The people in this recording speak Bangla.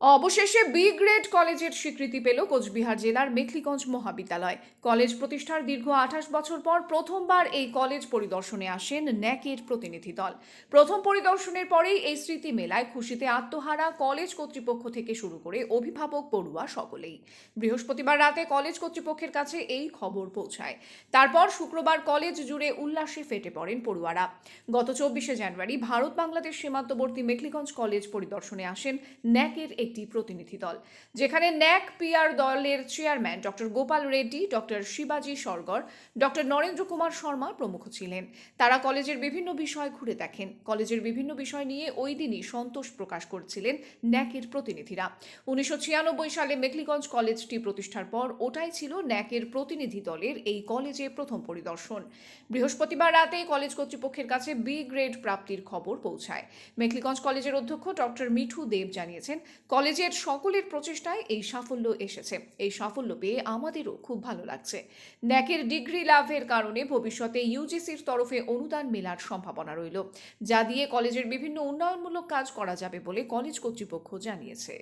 অবশেষে বি গ্রেড কলেজের স্বীকৃতি পেল কোচবিহার জেলার মেখলিগঞ্জ মহাবিদ্যালয়। কলেজ প্রতিষ্ঠার দীর্ঘ ২৮ বছর পর প্রথমবার এই কলেজ পরিদর্শনে আসেন ন্যাকের প্রতিনিধি দল। প্রথম পরিদর্শনের পরেই এই স্মৃতি মেলায় খুশিতে আত্মহারা কলেজ কর্তৃপক্ষ থেকে শুরু করে অভিভাবক পড়ুয়া সকলেই। বৃহস্পতিবার রাতে কলেজ কর্তৃপক্ষের কাছে এই খবর পৌঁছায়। তারপর শুক্রবার কলেজ জুড়ে উল্লাসে ফেটে পড়েন পড়ুয়ারা। গত ২৪শে জানুয়ারি ভারত বাংলাদেশ সীমান্তবর্তী মেখলিগঞ্জ কলেজ পরিদর্শনে আসেন ন্যাকের একটি প্রতিনিধি দল, যেখানে ন্যাক পিআর দলের chairman doctor Gopal Reddy, doctor শিবাজি সরগর, ডক্টর নরেন্দ্র কুমার শর্মা প্রমুখ ছিলেন। তারা কলেজের বিভিন্ন বিষয় ঘুরে দেখেন। কলেজের বিভিন্ন বিষয় নিয়ে ওই দিনই সন্তোষ প্রকাশ করেছিলেন ন্যাকের প্রতিনিধিরা। ১৯৯৬ সালে মেখলিগঞ্জ কলেজটি প্রতিষ্ঠার পর ওটাই ছিল ন্যাকের প্রতিনিধি দলের এই কলেজে প্রথম পরিদর্শন। বৃহস্পতিবার রাতে কলেজ কর্তৃপক্ষের কাছে বি গ্রেড প্রাপ্তির খবর পৌঁছায়। মেখলিগঞ্জ কলেজের অধ্যক্ষ ডক্টর মিঠু দেব জানিয়েছেন, কলেজের সকলের প্রচেষ্টায় এই সাফল্য এসেছে। এই সাফল্য পেয়ে আমাদেরও খুব ভালো লাগছে। ন্যাকের ডিগ্রি লাভের কারণে ভবিষ্যতে ইউজিসির তরফে অনুদান মেলার সম্ভাবনা রইল, যা দিয়ে কলেজের বিভিন্ন উন্নয়নমূলক কাজ করা যাবে বলে কলেজ কর্তৃপক্ষ জানিয়েছে।